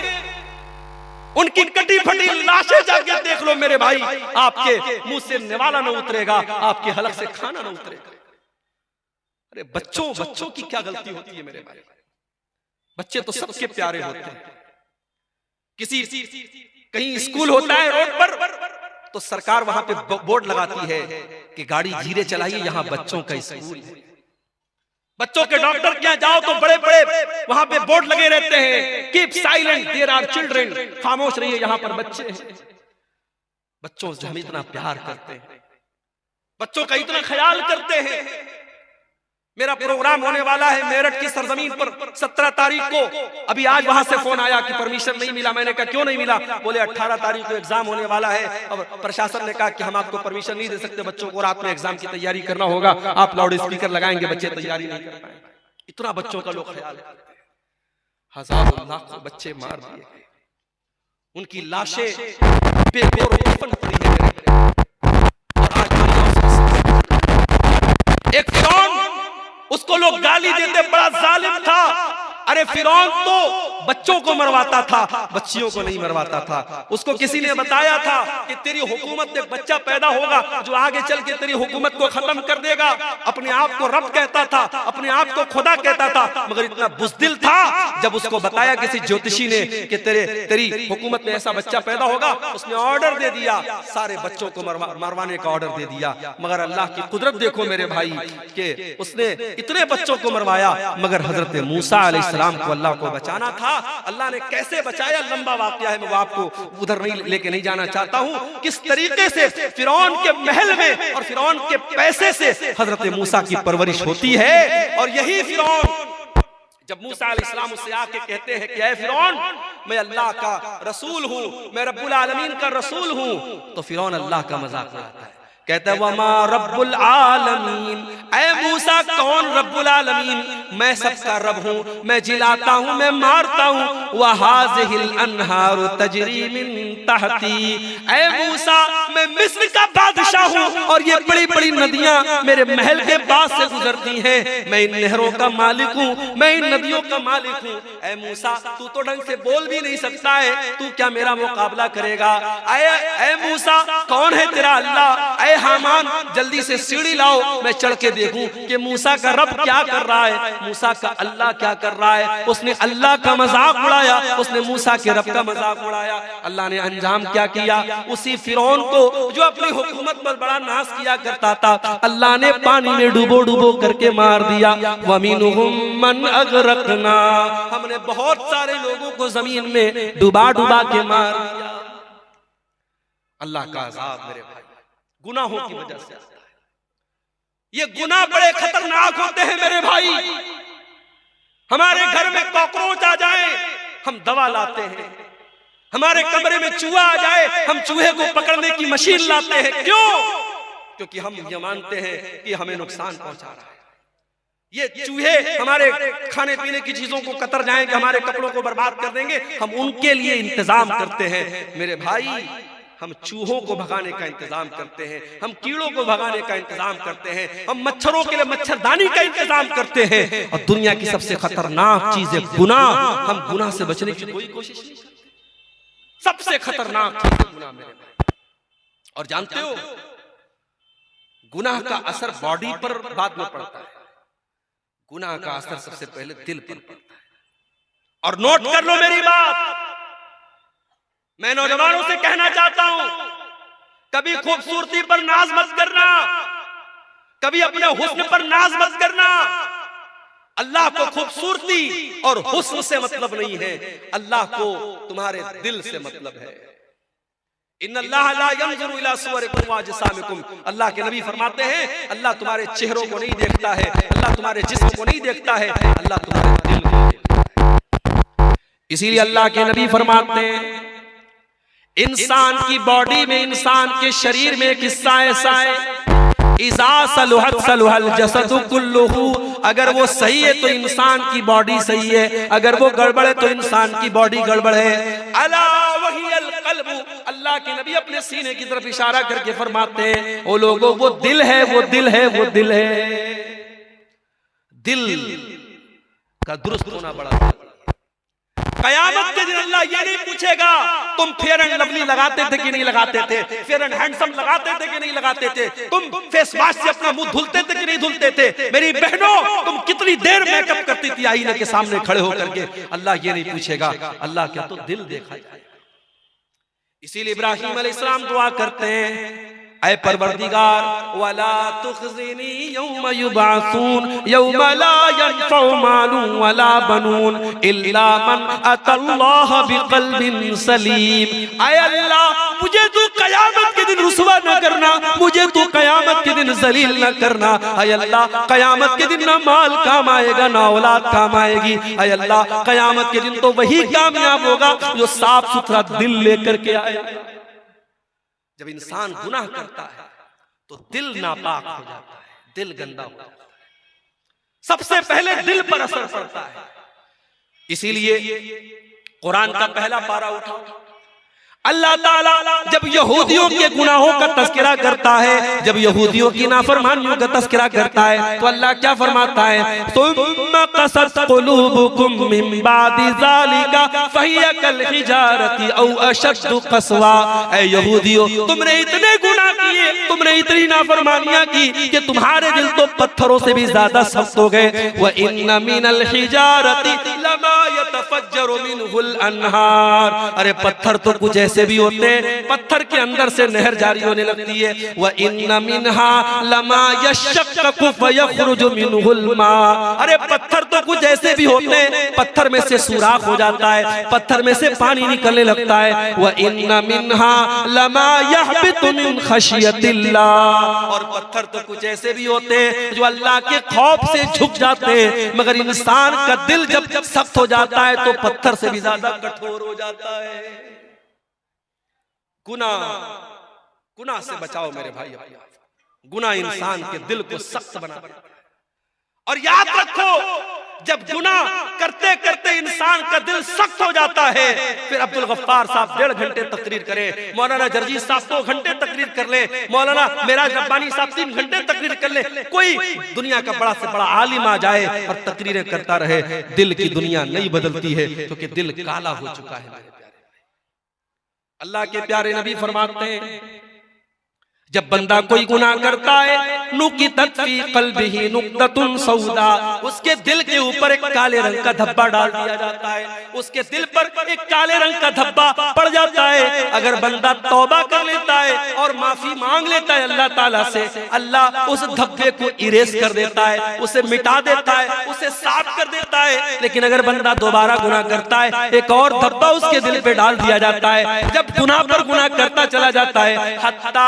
उनकी कटी फटी लाशें जाके देख लो मेरे भाई, आपके मुंह से निवाला न उतरेगा, आपके हलक से खाना न उतरेगा। अरे बच्चों की क्या गलती होती है मेरे भाई? बच्चे तो सबके प्यारे होते हैं। किसी कहीं स्कूल होता है रोड पर तो सरकार वहां पे बोर्ड लगाती है कि गाड़ी धीरे चलाइए, यहां बच्चों का स्कूल है। बच्चों के डॉक्टर के यहाँ जाओ तो बड़े बड़े वहां पे बोर्ड लगे रहते हैं, keep silent there are children, खामोश रहिए, यहां पर बच्चे हैं। बच्चों से हम इतना प्यार करते हैं, बच्चों का इतना ख्याल करते हैं। मेरा प्रोग्राम होने वाला है मेरठ की सरजमीन पर 17 तारीख को। अभी आज वहां से फोन आया कि परमिशन नहीं मिला। मैंने कहा क्यों नहीं मिला? बोले 18 तारीख को एग्जाम होने वाला है और प्रशासन ने कहा कि हम आपको परमिशन नहीं दे सकते, बच्चों को रात में एग्जाम की तैयारी करना होगा, आप लाउड स्पीकर लगाएंगे, बच्चे तैयारी नहीं कर पाएंगे। इतना बच्चों का लोग ख्याल करते हैं। हजारों लाखों बच्चे मार दिए गए, उनकी लाशें बेगौर दफन पड़ी है। और आज एक फिरौन, उसको लोग गाली देते बड़ा जालिम था। अरे फिरौन तो बच्चों को मरवाता था, बच्चियों को नहीं मरवाता था। उसको किसी ने बताया था कि तेरी हुकूमत में बच्चा पैदा होगा जो आगे चल के तेरी हुकूमत को खत्म कर देगा। अपने आप को रब कहता था, अपने आप को खुदा कहता था, मगर इतना बुज़दिल था। जब उसको बताया किसी ज्योतिषी ने कि तेरी हुकूमत में ऐसा बच्चा पैदा होगा, उसने ऑर्डर दे दिया, सारे बच्चों को मरवाने का ऑर्डर दे दिया। मगर अल्लाह की कुदरत देखो मेरे भाई कि उसने इतने बच्चों को मरवाया, मगर हजरत मूसा अलैहिस्सलाम को अल्लाह को बचाना था। अल्लाह ने कैसे बचाया, लंबा वाकया है, मैं आपको उधर नहीं लेके नहीं जाना चाहता हूं। किस तरीके से फिरौन के महल में और फिरौन के पैसे से हजरत मूसा की परवरिश होती है। और यही फिरौन जब मूसा अलैहिस्सलाम उससे आके कहते हैं कि ऐ फिरौन, मैं अल्लाह का रसूल हूं, मैं रब्बुल आलमीन का रसूल हूं, तो फिरौन अल्लाह का मजाक उड़ाता है, कहता है वमा रब्बुल आलमीन, ऐ मूसा कौन रब्बुल आलमीन? मैं सबका रब हूँ, मैं जिलाता हूँ, मैं मारता हूँ। वहाज़िहिल अन्हारु तजरी मिन तहती, ऐ मूसा मैं मिस्र का बादशाह हूँ और ये बड़ी बड़ी नदियाँ मेरे महल के पास से गुजरती हैं। मैं इन नहरों का मालिक हूँ, मैं इन नदियों का मालिक हूँ। ऐ मूसा तू तो ढंग से बोल भी नहीं सकता है, तू क्या मेरा मुकाबला करेगा? ऐ मूसा कौन है तेरा अल्लाह? ऐ हामान जल्दी से सीढ़ी लाओ, मैं चढ़ के देखूं कि मूसा का रब क्या कर रहा है, मूसा का अल्लाह क्या कर रहा है। उसने अल्लाह का मजाक उड़ाया, उसने मूसा के रब का मजाक उड़ाया। अल्लाह ने अंजाम क्या किया? उसी फिरौन को जो अपनी हुकूमत पर बड़ा नाश किया करता था, अल्लाह ने पानी में डुबो डुबो करके मार दिया। वमिनहुम मन अगरकना, हमने बहुत सारे लोगों को जमीन में डुबा डुबा के मार दिया। अल्लाह का अज़ाब मेरे भाई गुनाहों की वजह से आता है। ये गुनाह बड़े खतरनाक होते हैं मेरे भाई। हमारे घर में कॉकरोच आ जाए हम दवा लाते हैं, हमारे कमरे में चूहा आ जाए हम चूहे को पकड़ने की मशीन लाते हैं। क्यों? क्योंकि हम ये मानते हैं कि हमें नुकसान पहुंचा रहा है। ये चूहे हमारे खाने पीने की चीजों को कतर जाएंगे, हमारे कपड़ों को बर्बाद कर देंगे, हम उनके लिए इंतजाम करते हैं। मेरे भाई हम चूहों को भगाने का इंतजाम करते हैं, हम कीड़ों को भगाने का इंतजाम करते हैं, हम मच्छरों के लिए मच्छरदानी का इंतजाम करते हैं। और दुनिया की सबसे खतरनाक चीज है गुनाह। हम गुनाह से बचने की कोई कोशिश नहीं करते। सबसे खतरनाक चीज है गुनाह मेरे भाई। और जानते हो गुनाह का असर बॉडी पर बाद में पड़ता है, गुनाह का असर सबसे पहले दिल पर पड़ता है। और नोट कर लो मेरी बात, मैं नौजवानों से कहना चाहता हूं, कभी खूबसूरती पर नाज मत करना, कभी अपने हुस्न पर नाज मत करना। अल्लाह को खूबसूरती और हुस्न से मतलब नहीं है, अल्लाह को तुम्हारे दिल से मतलब है। इन्नल्लाह ला यंजुरु इला सुवरिकुम व अजसामिकुम, अल्लाह के नबी फरमाते हैं अल्लाह तुम्हारे चेहरों को नहीं देखता है, अल्लाह तुम्हारे जिस्म को नहीं देखता है, अल्लाह तुम्हारे दिल को देखता है। इसीलिए अल्लाह के नबी फरमाते हैं इंसान की बॉडी में, इंसान के शरीर में एक हिस्सा ऐसा है, इज़ा सलुहत सलुहल जसदु कुल्लुहु, अगर वो सही है तो इंसान की बॉडी सही है, अगर वो गड़बड़ है तो इंसान की बॉडी गड़बड़ है। अला वहियल क़ल्बु, अल्लाह के नबी अपने सीने की तरफ इशारा करके फरमाते हैं ओ लोगों वो दिल है, वो दिल है, वो दिल है। दिल का दुरुस्त होना बड़ा, कयामत के दिन अल्लाह ये नहीं पूछेगा तुम फेयर एंड लवली लगाते थे कि नहीं लगाते थे, फेयर एंड हैंडसम लगाते थे कि नहीं लगाते थे, तुम फेस वॉश से अपना मुंह धुलते थे कि नहीं धुलते थे, मेरी बहनों तुम कितनी देर मेकअप करती थी आईने के सामने खड़े होकर के। अल्लाह ये नहीं पूछेगा, अल्लाह क्या तो दिल देखा जाए। इसीलिए इब्राहीम अलैहिस्सलाम दुआ करते हैं ऐ परवरदिगार वला तुखज़िनी यौम युबअसून यौम ला यनफ़उ मालुन वला बनून इल्ला मन अतल्लाह बिक़ल्बिन सलीम। ऐ अल्लाह मुझे तू कयामत के दिन रुसवा न करना, मुझे तू कयामत के दिन जलील न करना। ऐ अल्लाह कयामत के दिन ना माल काम आएगा ना औलाद काम आएगी। ऐ अल्लाह कयामत के दिन तो वही कामयाब होगा जो साफ सुथरा दिल लेकर के आएगा। जब इंसान गुनाह करता है तो दिल नापाक हो जाता है, दिल गंदा हो जाता है, सबसे पहले दिल पर असर पड़ता है। इसीलिए कुरान का पहला पारा उठाओ, अल्लाह ताला जब यहूदियों के गुनाहों का तस्करा करता है, जब यहूदियों की नाफरमानियों का तस्करा करता है तो अल्लाह क्या फरमाता है, सुम्मा क़सत क़ुलूबुकुम मिन बादि ज़ालिका फ़हिय कल हिजारति औ अशद्दु क़स्वा। ऐ यहूदियों तुमने इतने गुनाह किए, तुमने इतनी नाफरमानियां की कि तुम्हारे दिल तो पत्थरों से भी ज्यादा सख्त हो गए। व इन्न मिनल हिजारति लमा यतफज्जरु मिनहुल अन्हार, अरे पत्थर तो कुछ ऐसे भी होते हैं पत्थर के अंदर से नहर जारी होने लगती है। व इन्न मिनहा लमा यशक्ककु फयखरुजु मिनहुल मा, अरे पत्थर तो कुछ ऐसे भी होते हैं पत्थर में से सुराख हो जाता है, पत्थर में से पानी निकलने लगता है। व इन्न मिनहा लमा यहबितु मिन खशियतिल्लाह, और पत्थर तो कुछ ऐसे भी होते हैं जो अल्लाह के खौफ से झुक जाते हैं, मगर इंसान का दिल जब सख्त हो जाता है तो पत्थर से भी ज्यादा कठोर हो जाता है। गुनाह गुनाह से बचाओ मेरे भाई अपने आप। गुनाह इंसान के दिल को सख्त बना देता है। और याद रखो, जब गुनाह करते करते इंसान का दिल सख्त हो जाता है, फिर अब्दुल गफ्फार साहब 1.5 घंटे तकरीर करें, मौलाना जर्जी साहब 2 घंटे तकरीर कर ले, मौलाना मेराज रब्बानी साहब 3 घंटे तकरीर कर ले, कोई दुनिया का बड़ा से बड़ा आलिम आ जाए और तकरीरें करता रहे, दिल की दुनिया नहीं बदलती है, क्योंकि दिल काला हो चुका है मेरे प्यारे। अल्लाह के प्यारे नबी फरमाते हैं, जब बंदा कोई गुनाह करता है, नुकितत फी क़ल्बिही नुक्ततुन सौदा, उसके दिल के ऊपर एक काले रंग का धब्बा डाल दिया जाता है, उसके दिल पर एक काले रंग का धब्बा पड़ जाता है। अगर बंदा तौबा कर लेता है और माफी मांग लेता है अल्लाह ताला से, अल्लाह उस धब्बे को इरेज कर देता है, उसे मिटा देता है, उसे साफ कर देता है। लेकिन अगर बंदा दोबारा गुनाह करता है, एक और धब्बा उसके दिल पे डाल दिया जाता है। जब गुनाह पर गुनाह करता चला जाता है, हत्ता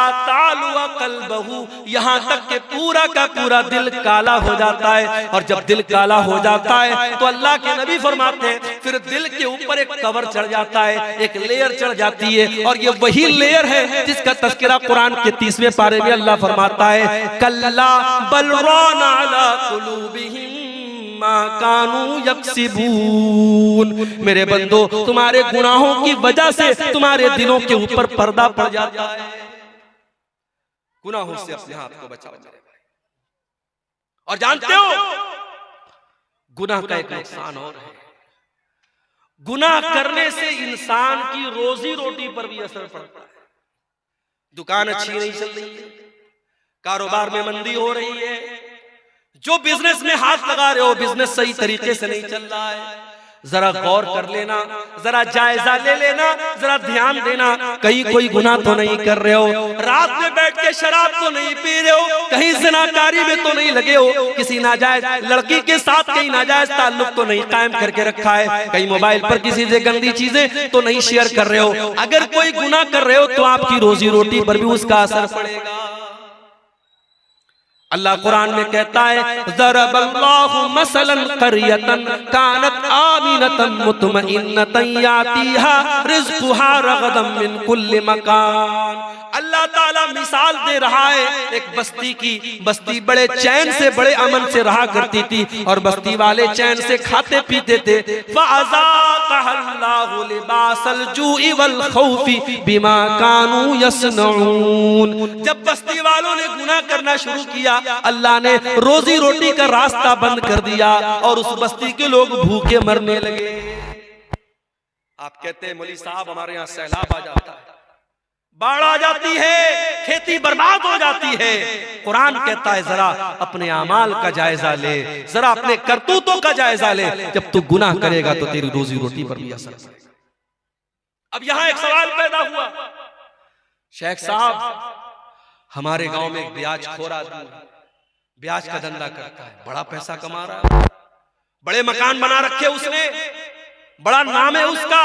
कल्बहू, यहाँ तक के पूरा का पूरा दिल काला हो जाता है। और जब दिल काला हो जाता है तो अल्लाह के नबी फरमाते हैं, फिर दिल के ऊपर एक कवर चढ़ जाता है, एक लेयर चढ़ जाती है। और ये वही लेयर है जिसका तज़किरा कुरान के 30वें पारे में अल्लाह फरमाता है, कल्ला बल रान अला कुलूबिहिम मा कानू यक्सिबून। मेरे बंदो, तुम्हारे गुनाहों की वजह से तुम्हारे दिलों के ऊपर पर्दा पड़ जाता है। गुनाहों से अपने हाथ को बचाओ मेरे भाई। और जानते हो, गुनाह का एक नुकसान और है, गुनाह करने से इंसान की रोजी रोटी पर भी असर पड़ता है। दुकान अच्छी नहीं चल रही है, कारोबार में मंदी हो रही है, जो बिजनेस में हाथ लगा रहे हो बिजनेस सही तरीके से नहीं चल रहा है, जरा गौर कर लेना, जरा जायजा ले लेना, जरा ध्यान देना, कहीं कोई गुनाह तो नहीं कर रहे हो, रात में बैठ के शराब तो नहीं पी रहे हो, कहीं ज़िनाकारी में तो नहीं लगे हो, किसी नाजायज लड़की के साथ कहीं नाजायज ताल्लुक तो नहीं कायम करके रखा है, कहीं मोबाइल पर किसी से गंदी चीजें तो नहीं शेयर कर रहे हो। अगर कोई गुनाह कर रहे हो तो आपकी रोजी रोटी पर भी उसका असर पड़ेगा। अल्लाह कुरान में कहता है, ज़रबल्लाहु मसलन क़रियतन कानत आमिनतन मुतमइन्नतन यातीहा रिज़्क़ुहा रग़दन मिन कुल्लि मकान। अल्लाह ताला मिसाल दे रहा है एक बस्ती की। बस्ती बड़े चैन से, बड़े अमन से रहा करती थी और बस्ती वाले चैन से खाते पीते थे। फ़अज़ाक़हल्लाहु लिबासल जूइ वल ख़ौफ़ि बिमा कानू यस्नऊन। जब बस्ती वालों ने गुनाह करना शुरू किया, अल्लाह ने रोजी रोटी का रास्ता बंद कर दिया और उस बस्ती के लोग भूखे मरने लगे। आप कहते हैं मौलवी साहब हमारे यहाँ सैलाब आ जाता है, बाढ़ आ जाती है, खेती बर्बाद हो जाती है। कुरान कहता है जरा अपने अमाल का जायजा ले, जरा अपने करतूतों का जायजा ले। जब तू गुनाह करेगा तो तेरी रोजी रोटी पर भी असर पड़ेगा। अब यहाँ एक सवाल पैदा हुआ, शेख साहब हमारे गांव में एक ब्याज खोर आदमी ब्याज का धंधा करता है, बड़ा पैसा कमा रहा है, बड़े मकान बना रखे उसने, बड़ा नाम है उसका,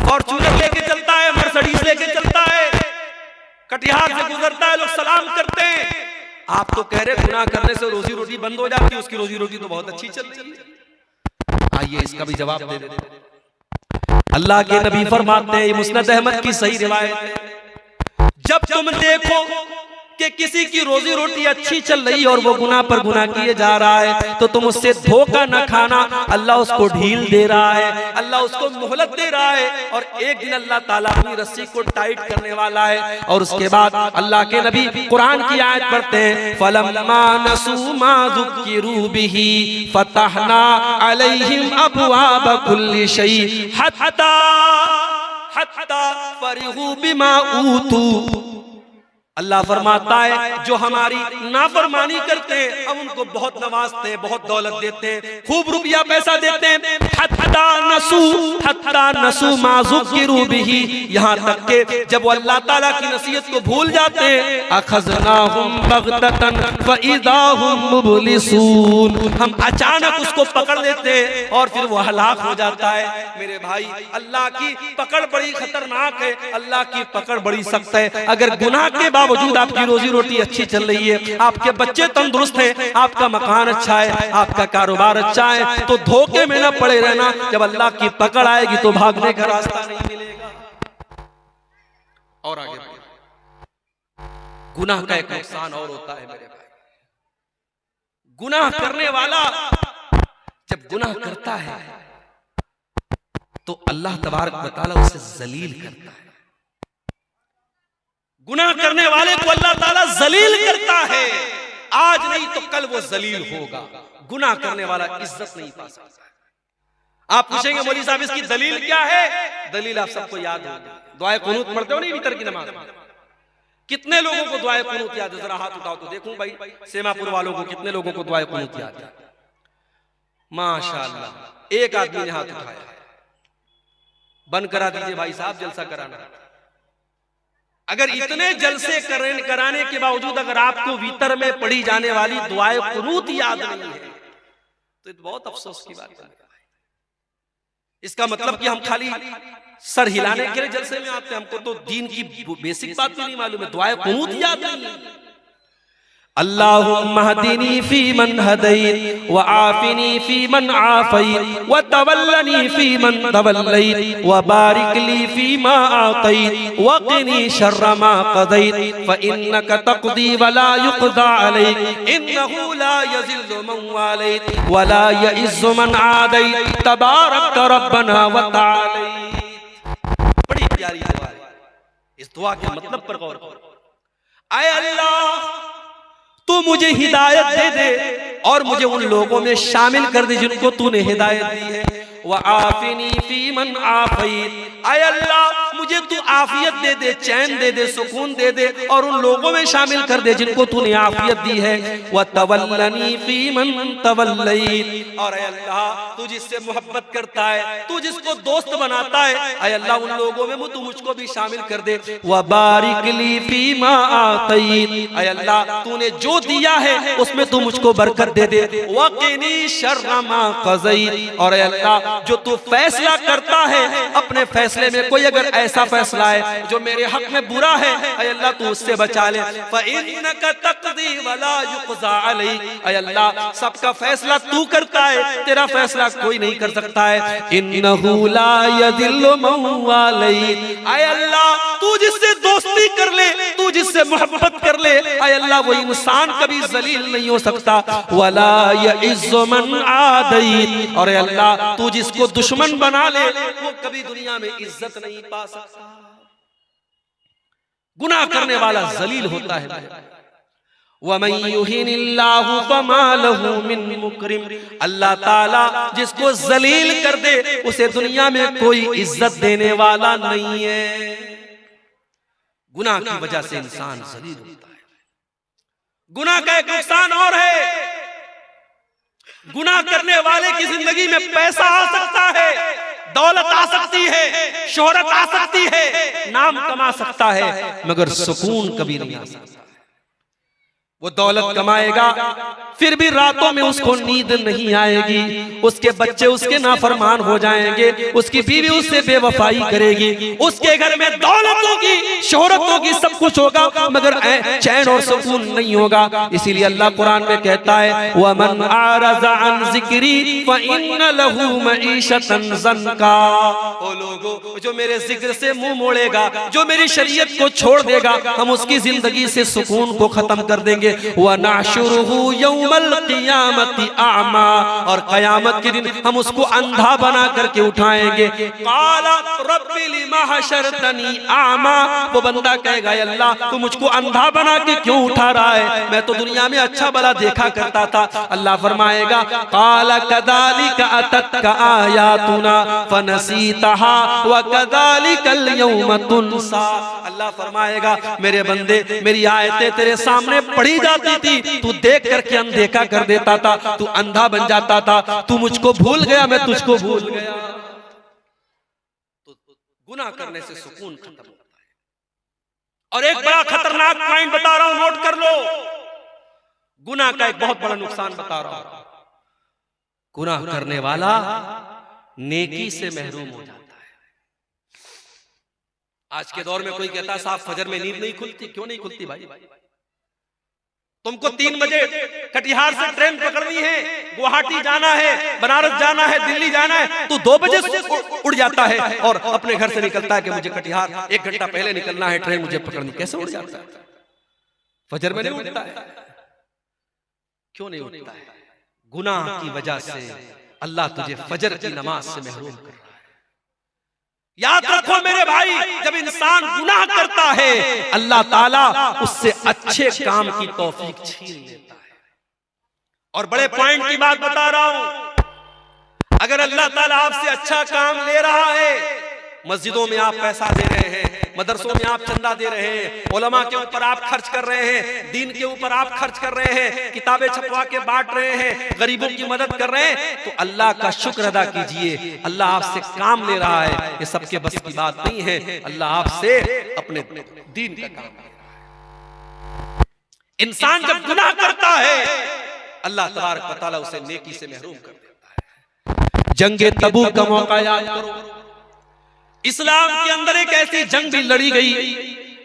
फॉर्च्यूनर लेके चलता है, मर्सिडीज लेके चलता है, कटिहार से गुजरता है, लोग सलाम करते हैं। आप तो कह रहे गुनाह करने से रोजी रोटी बंद हो जाती है, उसकी रोजी रोटी तो बहुत अच्छी चल रही है। आइए इसका भी जवाब दे देते। अल्लाह के नबी फरमाते हैं, मुस्नद अहमद की सही रिवायत है, जब तुम देखो कि किसी की रोजी रोटी अच्छी चल रही और वो गुनाह पर गुनाह किए जा रहा है, तो तुम उससे धोखा न खाना। अल्लाह उसको ढील दे रहा है, अल्लाह उसको मोहलत दे रहा है, और एक दिन अल्लाह ताला अपनी रस्सी को टाइट करने वाला है। और उसके बाद अल्लाह के नबी कुरान की आयत पढ़ते हैं, फलम्मा नसू मा ज़ुक्किरू बिही फतहना अलैहिम अबवाब कुल्लि शै हत्ता फरिहू बिमा ऊतू। अल्लाह फरमाता है जो हमारी नाफरमानी करते हैं हम उनको बहुत नवाजते हैं, बहुत दौलत देते हैं, खूब रुपया पैसा देते हैं। हत्ता नसू मा ज़ुक्किरू बिही, यहाँ तक के जब वो अल्लाह ताला की नसीहत को भूल जाते हैं, अखज़नाहुम बग़ततन फ़इज़ा हुम मुब्लिसून, हम अचानक उसको पकड़ लेते हैं और फिर वो हलाक हो जाता है। मेरे भाई, अल्लाह की पकड़ बड़ी खतरनाक है, अल्लाह की पकड़ बड़ी सख्त है। अगर गुनाह के बावजूद आपकी रोजी रोटी अच्छी चल रही है, आपके बच्चे तंदुरुस्त हैं, आपका मकान अच्छा है, आपका कारोबार अच्छा है, तो धोखे में न पड़े रहना। जब अल्लाह की पकड़ आएगी तो भागने का रास्ता नहीं मिलेगा। और आगे गुनाह का एक नुकसान और होता है मेरे भाई, गुनाह करने वाला जब गुनाह करता है तो अल्लाह तबारक व तआला उसे जलील करता है। गुनाह करने वाले को अल्लाह ताला जलील करता है, आज नहीं तो कल वो जलील होगा। गुनाह करने वाला इज्जत नहीं पा सकता। आप पूछेंगे मौलवी साहब इसकी दलील क्या है? दलील आप सबको याद होगी, दुआए कुनूत पढ़ते हो नहीं वितर की नमाज में? कितने लोगों को दुआए कुनूत याद है? जरा हाथ उठाओ तो देखूं भाई, सेमापुर वालों को कितने लोगों को दुआए कुनूत याद है? माशाअल्लाह, एक आदमी ने हाथ उठाया। बंद करा दीजिए भाई साहब, जलसा कराना। अगर इतने जलसे कराने के बावजूद अगर आपको वितर में पढ़ी जाने वाली दुआए कुनूत याद नहीं है तो बहुत अफसोस की बात है। इसका मतलब कि हम खाली सर हिलाने के लिए जलसे में आते हैं, हमको तो दीन की बेसिक बात भी नहीं मालूम है, दुआए कुनूत याद नहीं है। अल्लाहुम्मा हदीनी फी मन हदैत व आफिनी फी मन आफैत व तवल्लनी फी मन तवल्लैत व बारिक ली फी मा आतैत व क़िनी शर्र मा क़दैत फ इन्नका तक़दी व ला युक़दा अलैक इन्नहु ला यज़िल्लु मन वालैत व ला यइज़्ज़ु मन आदैत तबारक रब्बना व तआलैत। बड़ी प्यारी दुआ है, इस दुआ के मतलब पर गौर करो। आए अल्लाह, तू मुझे हिदायत दे दे और मुझे उन लोगों में शामिल कर दे जिनको तूने हिदायत दी है। व आफिनी फी मन आफैत, आय अल्लाह मुझे तू आफियत दे दे, चैन दे दे, सुकून दे दे और उन लोगों में शामिल कर दे जिनको तूने आफियत दी है। व तवल्लनी फी मन तवल्लैत, और आय अल्लाह तू जिससे मोहब्बत करता है, तू जिसको दोस्त बनाता है, आय अल्लाह उन लोगों में तू मुझको भी शामिल कर दे। व बारिक ली फी मा आतैत, आय अल्लाह तूने जो दिया है उसमें तू मुझको बरकत दे दे। व क़िनी शर्र मा क़ज़ैत, और अल्लाह जो तू फैसला करता है अपने फैसले में कोई अगर ऐसा फैसला है जो मेरे हक में बुरा है, ऐ अल्लाह तू उससे बचा ले। फ़इन्नका तक़दी व ला युक़ज़ा अलैक, ऐ अल्लाह सबका फैसला तू करता है, तेरा फैसला कोई नहीं कर सकता है। इन्नहु ला यज़िल्लु मन वालैत, ऐ अल्लाह तू जिससे दोस्ती कर ले, तू जिससे मोहब्बत कर ले, ऐ अल्लाह वो इंसान कभी जलील नहीं हो सकता। वला यइज़्ज़ु मन आदैत, और अल्लाह तू जिसको दुश्मन बना ले वो कभी दुनिया में इज्जत नहीं पा सकता। गुनाह करने वाला जलील होता है। वमन युहिनिल्लाहु फमा लहु मिन मुकरिम, अल्लाह ताला जिसको जलील कर दे उसे दुनिया में कोई इज्जत देने वाला नहीं है। गुनाह की वजह से इंसान जलील होता है। गुनाह का एक नुकसान और है, गुनाह करने वाले की जिंदगी में पैसा आ सकता है, दौलत आ सकती है, शोहरत आ सकती है, नाम कमा सकता है, मगर सुकून कभी नहीं आ सकता। वो दौलत कमाएगा फिर भी रातों में उसको नींद नहीं आएगी, उसके बच्चे उसके नाफरमान हो जाएंगे, उसकी बीवी उससे बेवफाई करेगी, उसके घर में दौलत होगी, शोहरत होगी, सब कुछ होगा, मगर चैन और सुकून नहीं होगा। इसीलिए अल्लाह कुरान में कहता है वमन आरज़ा अन ज़िक्री फ़इन्न लहू मईशतन ज़न्का, ओ लोगो जो मेरे जिक्र से मुंह मोड़ेगा, जो मेरी शरीयत को छोड़ देगा, हम उसकी जिंदगी से सुकून को खत्म कर देंगे। व नहशुरुहु यौमल क़ियामति अअमा, और क़यामत के दिन हम उसको अंधा बना करके उठाएंगे। क़ाला रब्बि लिमा हशरतनी अअमा, वो बंदा कहेगा अल्लाह तू मुझको अंधा बना के क्यों उठा रहा है, मैं तो दुनिया में अच्छा भला देखा करता था। अल्लाह फरमाएगा क़ाला कज़ालिका अततका आयातुना फनसीतहा व कज़ालिकल यौम तुनसा, अल्लाह फरमाएगा मेरे बंदे मेरी आयतें तेरे सामने पढ़ी जाती थी, तू देख करके अनदेखा कर देता था, तू अंधा बन जाता था, तू मुझको भूल गया, मैं तुझको भूल गया। तो गुनाह करने से सुकून खत्म होता है। और एक बड़ा खतरनाक पॉइंट बता रहा हूं, नोट कर लो, गुनाह का एक बहुत बड़ा नुकसान बता रहा हूं। गुनाह करने वाला नेकी से महरूम हो जाता है। आज के दौर में कोई कहता है साहब फजर में नींद नहीं खुलती, क्यों नहीं खुलती भाई? तुमको 3 बजे कटिहार से ट्रेन पकड़नी है, गुवाहाटी जाना है, बनारस जाना है, दिल्ली जाना है, तो 2 बजे उड़ जाता है और अपने घर से निकलता है कि मुझे कटिहार 1 घंटा पहले निकलना है, ट्रेन मुझे पकड़नी। कैसे उड़ जाता है? फजर में नहीं उठता है। क्यों नहीं उठता है? गुनाह की वजह से अल्लाह तुझे फजर की नमाज से महरूम कर रहा है। याद रखो मेरे भाई, जब इंसान गुनाह करता है अल्लाह ताला उससे अच्छे काम की तौफीक छीन लेता है। और बड़े पॉइंट की बात बता रहा हूं, अगर अल्लाह ताला आपसे अच्छा काम ले रहा है, मस्जिदों में आप पैसा दे रहे हैं, मदरसों में आप चंदा दे रहे हैं, उलमा के ऊपर आप खर्च कर रहे हैं, दीन के ऊपर आप खर्च कर रहे हैं, किताबें छपवा के बांट रहे हैं, गरीबों की मदद कर रहे हैं, तो अल्लाह का शुक्र अदा कीजिए। अल्लाह आपसे काम ले रहा है, ये सबके बस की बात नहीं है। अल्लाह आपसे अपने दीन का काम ले रहा है। इंसान जब गुनाह करता है अल्लाह तबारक व तआला उसे नेकी से महरूम कर देता है। जंगे तबूक का मौका याद करो, इस्लाम के अंदर एक ऐसी जंग भी लड़ी गई,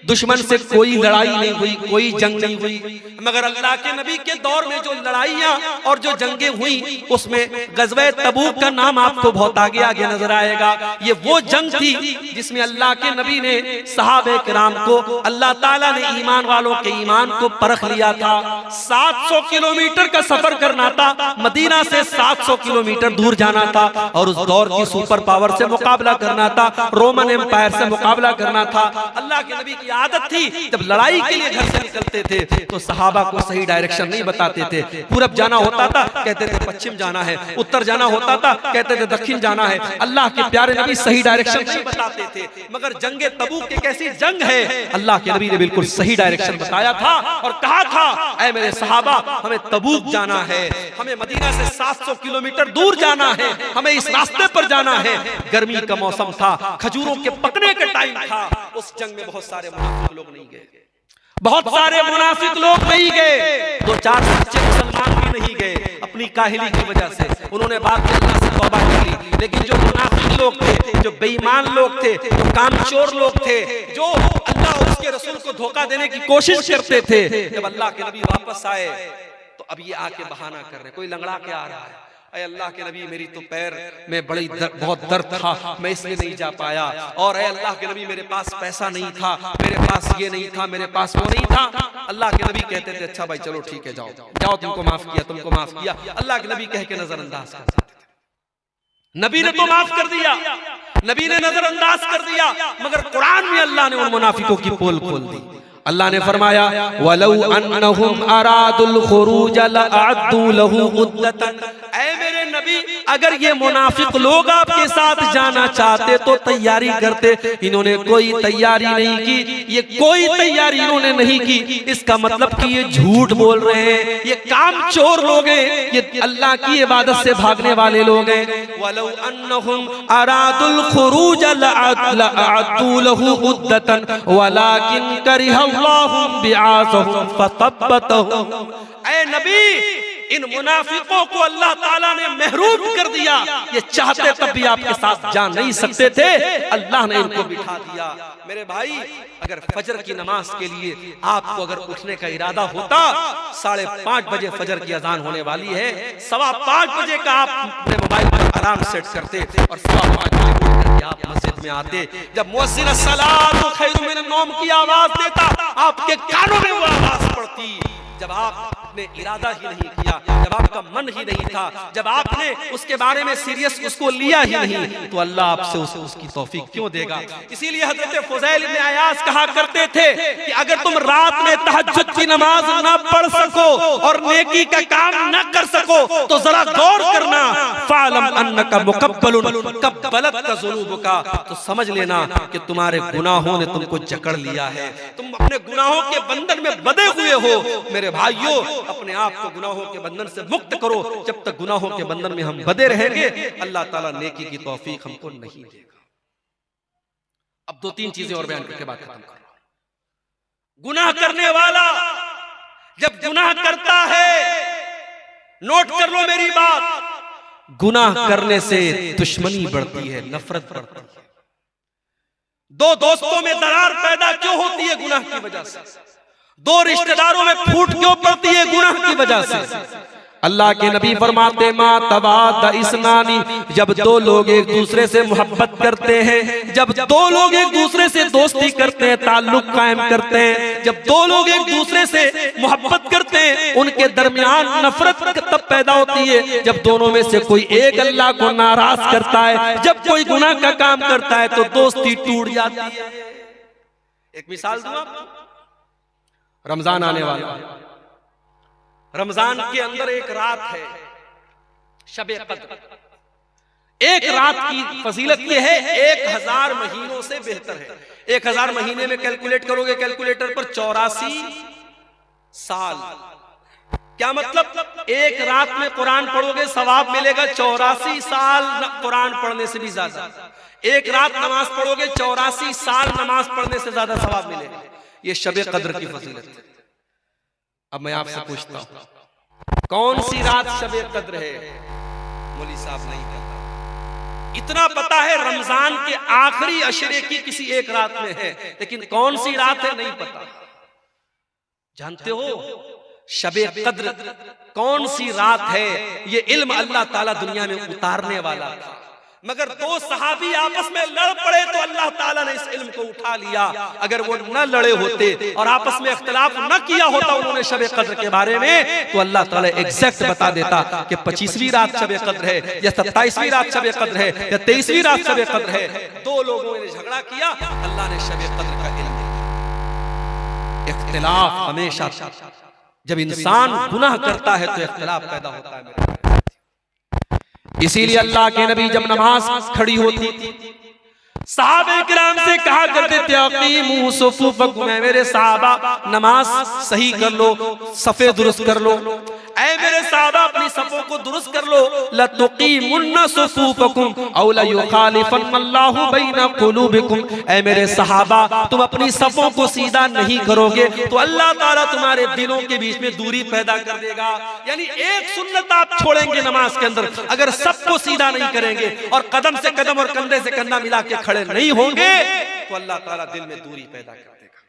दुश्मन से कोई लड़ाई नहीं हुई, कोई जंग नहीं हुई, मगर अल्लाह के नबी के दौर में जो लड़ाइयां और जो जंगें हुई उसमें गज़वे तबूक का नाम आपको बहुत आगे आगे नजर आएगा। ये वो जंग थी जिसमें अल्लाह के नबी ने सहाबे किराम को, अल्लाह ताला ने ईमान वालों के ईमान को परख लिया था। 700 किलोमीटर का सफर करना था, मदीना से 700 किलोमीटर दूर जाना था और उस दौर की सुपर पावर से मुकाबला करना था, रोमन एम्पायर से मुकाबला करना था। अल्लाह के नबी की आदत थी जब लड़ाई के लिए घर से निकलते थे तो सहाबा को सही डायरेक्शन नहीं बताते थे। पूरब जाना होता था कहते थे पश्चिम जाना है, उत्तर जाना होता था कहते थे दक्षिण जाना है। अल्लाह के प्यारे नबी सही डायरेक्शन नहीं बताते थे, मगर जंगे तबूक एक ऐसी जंग है अल्लाह के नबी ने बिल्कुल सही डायरेक्शन बताया था और कहा था, ऐ मेरे सहाबा हमें तबूक जाना है, हमें मदीना से 700 किलोमीटर दूर जाना है, हमें इस रास्ते पर जाना है। गर्मी का मौसम था, खजूरों के पकने का टाइम था। उस जंग में बहुत सारे मुनाफिक लोग नहीं गए, बहुत सारे मुनाफिक लोग नहीं गए, 2-4 सच्चे मुसलमान भी नहीं गए अपनी काहिली की वजह से। उन्होंने बात की अल्लाह से तौबा कर ली, लेकिन जो मुनाफिक लोग थे, जो बेईमान लोग थे, जो कामचोर लोग थे, जो अल्लाह और उसके रसूल को धोखा देने की कोशिश करते थे, जब अल्लाह के नबी वापस आए तो अब ये आके बहाना कर रहे, कोई लंगड़ा के आ रहा है, ऐ अल्लाह के नबी मेरी तो पैर में बहुत दर्द था, मैं इसलिए नहीं जा पाया, और ऐ अल्लाह के नबी मेरे पास पैसा नहीं था, मेरे पास ये नहीं था, मेरे पास वो नहीं था। अल्लाह के नबी कहते थे अच्छा भाई चलो ठीक है, जाओ जाओ, तुमको माफ किया, तुमको माफ किया। अल्लाह के नबी कह के नजरअंदाज कर देते थे। नबी ने तो माफ कर दिया, नबी ने नजरअंदाज कर दिया, मगर कुरान में अल्लाह ने उन मुनाफिकों की पोल खोल दी। अल्लाह ने फरमाया वलौ अन्नहुम अरादुल खुरूज लअद्दू लहू उद्दतन, ऐ मेरे नबी अगर ये मुनाफिक लोग आपके साथ जाना चाहते तो तैयारी करते, इन्होंने कोई तैयारी नहीं की, ये कोई तैयारी इन्होंने नहीं की। इसका मतलब कि ये झूठ बोल रहे हैं, ये कामचोर लोग हैं, ये अल्लाह की इबादत से भागने वाले लोग हैं। वलौ अन्नहुम अरादुल खुरूज लअद्दू लहू उद्दतन वलाकिन करिह ऐ नबी इन मुनाफिकों को अल्लाह ताला ने महरूम कर दिया, ये चाहते तब भी आपके साथ जा नहीं सकते थे, अल्लाह ने इनको बिठा दिया। मेरे भाई अगर फजर की नमाज के लिए आपको अगर उठने का इरादा होता, 5:30 बजे फजर की अजान होने वाली है, 5:15 बजे का आप अपने मोबाइल पर अलार्म सेट करते और 5:15 बजे आप मस्जिद में आते। जब मुअज्जिन अस्सलातु खैरुम मिनन नौम की आवाज देता, आपके कानों में वो आवाज पड़ती। जब आपने इरादा ही नहीं किया, जब आपका मन ही नहीं था, जब आपने उसके बारे में सीरियस उसको लिया ही नहीं, तो अल्लाह आपसे उसकी तौफीक क्यों देगा। इसीलिए हजरत फुज़ैल इब्न अयाज़ कहा करते थे कि अगर तुम रात में तहज्जुद की नमाज ना पढ़ सको और नेकी का काम ना कर सको तो जरा गौर करना, फ़अलम अन्नका मुक़ब्बलुन क़ब्बलत ज़ुनूबुका, तो समझ लेना कि तुम्हारे गुनाहों ने तुमको जकड़ लिया है, तुम अपने गुनाहों के बंधन में बंधे हुए हो। मेरे भाइयों अपने आप को गुनाहों के बंधन से मुक्त करो, जब तक गुनाहों के बंधन में हम बंधे रहेंगे अल्लाह ताला नेकी की तौफीक हमको नहीं देगा। अब 2-3 चीजें और बयान करके बात खत्म कर रहा हूं। गुनाह करने वाला जब गुनाह करता है, नोट कर लो मेरी बात, गुनाह करने से दुश्मनी बढ़ती है, नफरत बढ़ती है। 2 दोस्तों में दरार पैदा क्यों होती है? गुनाह की वजह से। 2 रिश्तेदारों में फूट क्यों पड़ती है? गुनाह की वजह से। अल्लाह के नबी फरमाते मा तवाद इस्नानी, जब दो लोग एक दूसरे से मोहब्बत करते हैं, जब दो लोग एक दूसरे से दोस्ती करते हैं, ताल्लुक कायम करते हैं, जब दो लोग एक दूसरे से मोहब्बत करते हैं, उनके दरमियान नफरत तब पैदा होती है जब दोनों में से कोई एक अल्लाह को नाराज करता है। जब कोई गुनाह का काम करता है तो दोस्ती टूट जाती है। एक मिसाल दूं आपको, रमजान आने वाला, रमजान के अंदर एक रात है शबे कद्र। एक रात की फजीलत यह है 1000 महीनों से बेहतर है। 1000 महीने में कैलकुलेट करोगे कैलकुलेटर पर 84 साल। क्या मतलब? एक रात में कुरान पढ़ोगे सवाब मिलेगा 84 साल कुरान पढ़ने से भी ज्यादा। एक रात नमाज पढ़ोगे 84 साल नमाज पढ़ने से ज्यादा सवाब मिलेगा। ये शबे कद्र की फजीलत है। अब मैं आपसे पूछता हूं कौन सी रात शबे कद्र है? मौली साहब नहीं पता। इतना पता है रमजान के आखिरी अशरे की किसी एक रात में है, लेकिन कौन सी रात है नहीं पता। जानते हो शबे कद्र कौन सी रात है? ये इल्म अल्लाह ताला दुनिया में उतारने वाला था, मगर दो सहाबी आपस में लड़ पड़े तो अल्लाह ताला ने इस इल्म को उठा लिया। अगर वो न लड़े होते और आपस में इख्तिलाफ न किया होता उन्होंने शबे कद्र के बारे में, तो अल्लाह ताला एग्जैक्ट बता देता कि 25वीं रात शबे कद्र है या 27वीं रात शबे कद्र है या 23वीं रात शबे कद्र है। दो लोगों ने झगड़ा किया, अल्लाह ने शबे कद्र का इल्म दिया। इख्तिलाफ हमेशा, जब इंसान गुनाह करता है तो इख्तिलाफ पैदा होता है। इसीलिए अल्लाह के नबी जब नमाज खड़ी होती थी, सहाबे किराम से कहा करते थे अकीमू सुफूफकुम, मेरे सहाबा नमाज सही कर लो, सफे दुरुस्त कर लो। ऐ मेरे सहाबा अपनी सफों को दुरुस्त कर लो। लतुकीमुन्ना सुफूफकुम औ लयुखालिफन्नल्लाहु बैना कुलूबिकुम, ऐ मेरे सहाबा तुम अपनी सफों को सीधा नहीं करोगे तो अल्लाह ताला तुम्हारे दिलों के बीच में दूरी पैदा कर देगा। यानी एक सुन्नत आप छोड़ेंगे नमाज के अंदर, अगर सबको सीधा नहीं करेंगे और कदम से कदम और कंधे से कंधा मिला के खड़े नहीं होंगे तो अल्लाह ताला दिल में दूरी पैदा कर देगा।